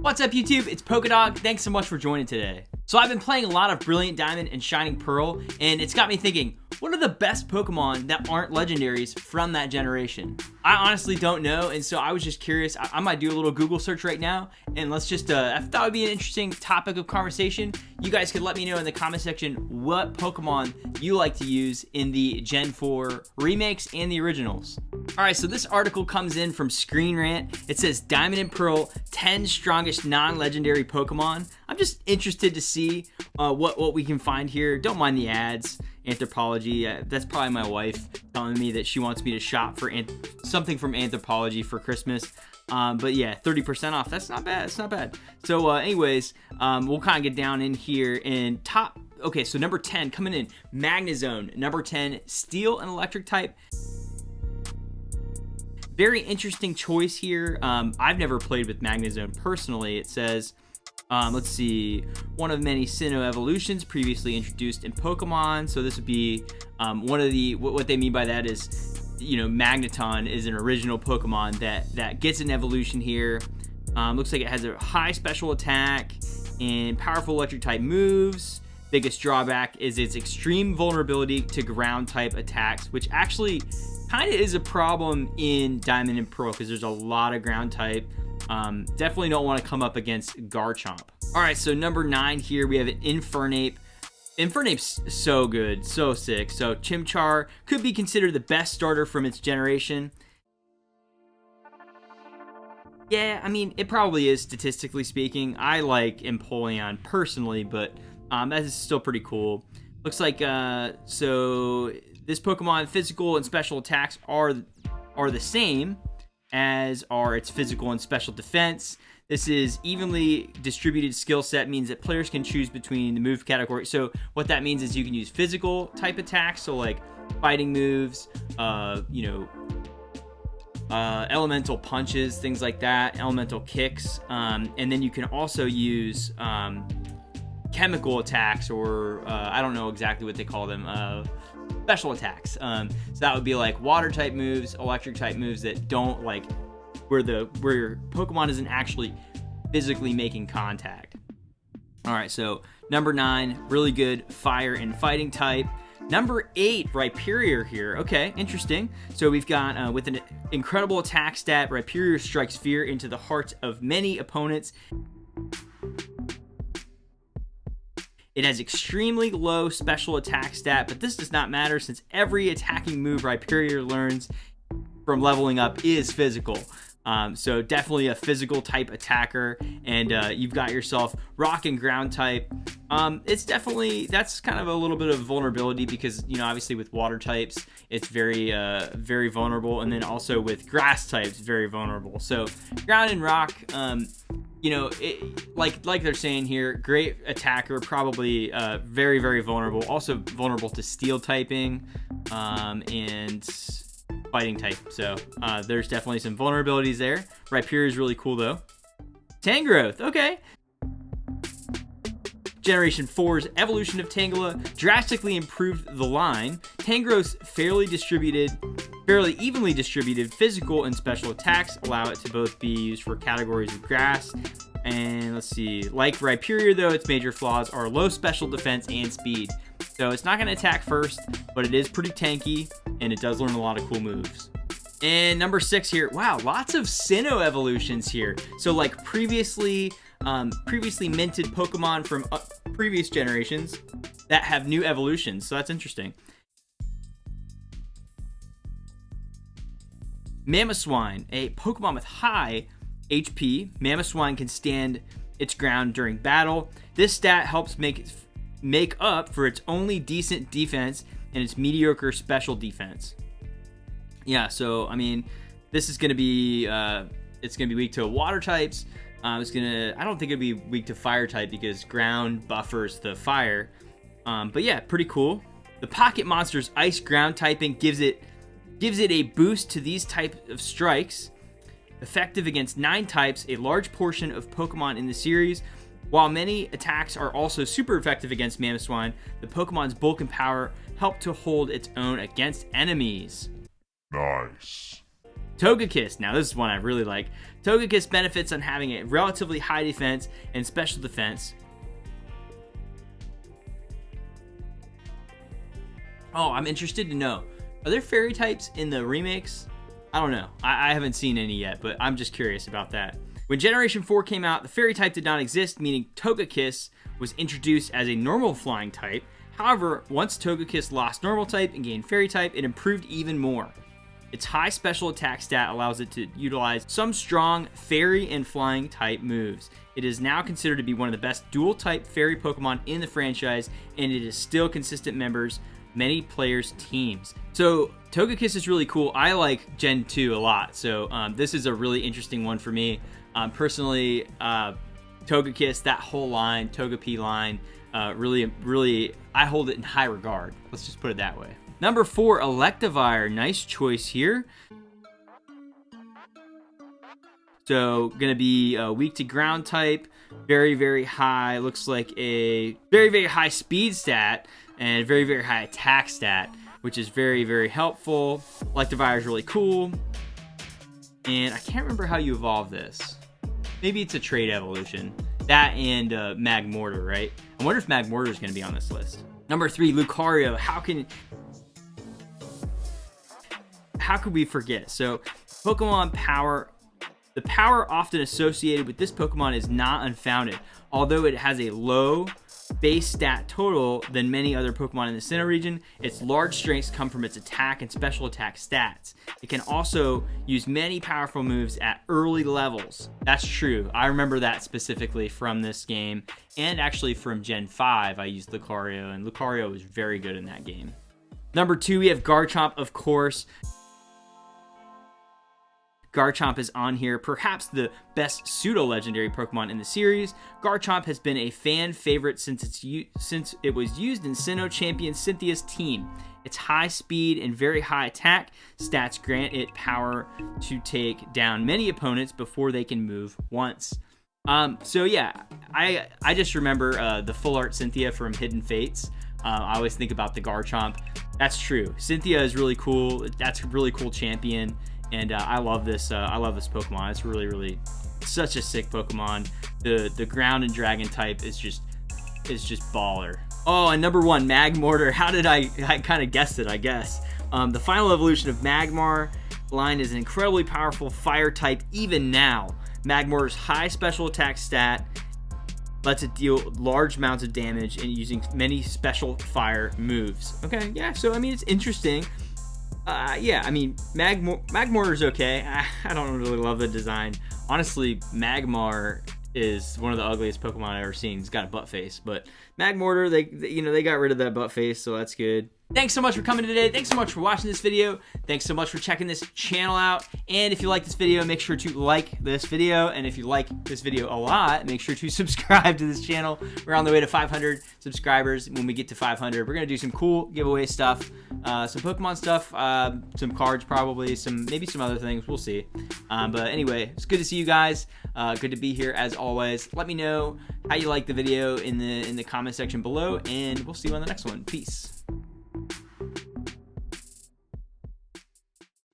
What's up, YouTube? It's Polkadog. Thanks so much for joining today. So I've been playing a lot of Brilliant Diamond and Shining Pearl, and it's got me thinking, what are the best Pokemon that aren't legendaries from that generation? I honestly don't know, and so I was just curious. I might do a little Google search right now, and let's just, I thought it would be an interesting topic of conversation. You guys could let me know in the comment section what Pokemon you like to use in the Gen 4 remakes and the originals. Alright, so this article comes in from Screen Rant. It says Diamond and Pearl 10 strongest non-legendary Pokemon. I'm just interested to see what we can find here. Don't mind the ads. Anthropology, that's probably my wife telling me that she wants me to shop for something from Anthropology for Christmas. But yeah, 30% off. That's not bad. It's not bad. So anyways, we'll kind of get down in here and top. Okay, so number 10 coming in, Magneton. Number 10, Steel and Electric type. Very interesting choice here. I've never played with Magneton personally. It says, let's see, one of many Sinnoh evolutions previously introduced in Pokemon. So this would be one of the, what they mean by that is, you know, Magneton is an original Pokemon that gets an evolution here. Looks like it has a high special attack and powerful electric type moves. Biggest drawback is its extreme vulnerability to ground type attacks, which actually kind of is a problem in Diamond and Pearl because there's a lot of ground type. Definitely don't want to come up against Garchomp. All right, so number 9 here, we have an Infernape. Infernape's so good, so sick. So Chimchar could be considered the best starter from its generation. Yeah, I mean, it probably is statistically speaking. I like Empoleon personally, but that is still pretty cool. Looks like, so this Pokemon physical and special attacks are the same as are its physical and special defense. This is evenly distributed skill set, means that players can choose between the move category. So what that means is you can use physical type attacks, so like fighting moves, elemental punches, things like that, elemental kicks, and then you can also use chemical attacks, or I don't know exactly what they call them, special attacks. So that would be like water type moves, electric type moves that don't like where your Pokemon isn't actually physically making contact. All right, so number 9, really good fire and fighting type. Number 8, Riparior here. Okay, interesting. So we've got with an incredible attack stat, Riparior strikes fear into the hearts of many opponents. It has extremely low special attack stat, but this does not matter since every attacking move Riparior learns from leveling up is physical. So definitely a physical type attacker, and you've got yourself rock and ground type. It's definitely, that's kind of a little bit of vulnerability because, you know, obviously with water types, it's very vulnerable, and then also with grass types, very vulnerable. So ground and rock, you know, like they're saying here, great attacker, probably very, very vulnerable. Also vulnerable to steel typing and fighting type. So there's definitely some vulnerabilities there. Riparior is really cool though. Tangrowth, okay. Generation 4's evolution of Tangela drastically improved the line. Tangrowth's fairly evenly distributed physical and special attacks allow it to both be used for categories of grass. And let's see, like Riparior though, its major flaws are low special defense and speed. So it's not going to attack first, but it is pretty tanky, and it does learn a lot of cool moves. And number 6 here, wow, lots of Sinnoh evolutions here. So like previously minted Pokemon from previous generations that have new evolutions. So that's interesting. Swine, a Pokemon with high HP. Swine can stand its ground during battle. This stat helps make up for its only decent defense and its mediocre special defense. Yeah, so I mean, this is going to be it's going to be weak to water types. I don't think it'd be weak to fire type because ground buffers the fire. But yeah, pretty cool. The Pocket Monster's ice ground typing gives it a boost to these type of strikes. Effective against 9 types, a large portion of Pokemon in the series. While many attacks are also super effective against Swine, the Pokemon's bulk and power help to hold its own against enemies. Nice. Togekiss. Now this is one I really like. Togekiss benefits on having a relatively high defense and special defense. Oh, I'm interested to know, are there fairy types in the remakes? I don't know. I haven't seen any yet, but I'm just curious about that. When Generation 4 came out, the fairy type did not exist, meaning Togekiss was introduced as a normal flying type. However, once Togekiss lost normal type and gained fairy type, it improved even more. Its high special attack stat allows it to utilize some strong fairy and flying type moves. It is now considered to be one of the best dual type fairy Pokemon in the franchise, and it is still consistent members many players' teams. So Togekiss is really cool. I like Gen 2 a lot, so this is a really interesting one for me. Personally, Togekiss, that whole line, Togepi line, really, I hold it in high regard. Let's just put it that way. Number 4, Electivire. Nice choice here. So, gonna be weak to ground type, very, very high. Looks like a very, very high speed stat and very, very high attack stat, which is very, very helpful. Electivire is really cool. And I can't remember how you evolve this. Maybe it's a trait evolution. That and Magmortar, right? I wonder if Magmortar is going to be on this list. Number 3, Lucario. How could we forget? So, Pokemon power. The power often associated with this Pokemon is not unfounded. Although it has a low base stat total than many other Pokemon in the Sinnoh region, its large strengths come from its attack and special attack stats. It can also use many powerful moves at early levels. That's true. I remember that specifically from this game, and actually from Gen 5 I used Lucario, and Lucario was very good in that game. Number 2, we have Garchomp, of course. Garchomp is on here, perhaps the best pseudo-legendary Pokemon in the series. Garchomp has been a fan favorite since it was used in Sinnoh champion Cynthia's team. Its high speed and very high attack stats grant it power to take down many opponents before they can move once. So yeah, I just remember the full art Cynthia from Hidden Fates. I always think about the Garchomp. That's true. Cynthia is really cool. That's a really cool champion. And I love this. I love this Pokemon. It's really such a sick Pokemon. The ground and dragon type is just baller. Oh, and number 1, Magmortar. How did I kind of guessed it, I guess. The final evolution of Magmar line is an incredibly powerful fire type even now. Magmortar's high special attack stat lets it deal large amounts of damage and using many special fire moves. Okay, yeah. So I mean, it's interesting. Yeah, I mean, Magmar is okay. I don't really love the design. Honestly, Magmar is one of the ugliest Pokemon I've ever seen. He's got a butt face, but Magmortar, they got rid of that butt face, so that's good. Thanks so much for coming today. Thanks so much for watching this video. Thanks so much for checking this channel out. And if you like this video, make sure to like this video. And if you like this video a lot, make sure to subscribe to this channel. We're on the way to 500 subscribers. When we get to 500, we're going to do some cool giveaway stuff, some Pokemon stuff, some cards probably, maybe some other things. We'll see. But anyway, it's good to see you guys. Good to be here as always. Let me know how you like the video in the comment section below, and we'll see you on the next one. Peace.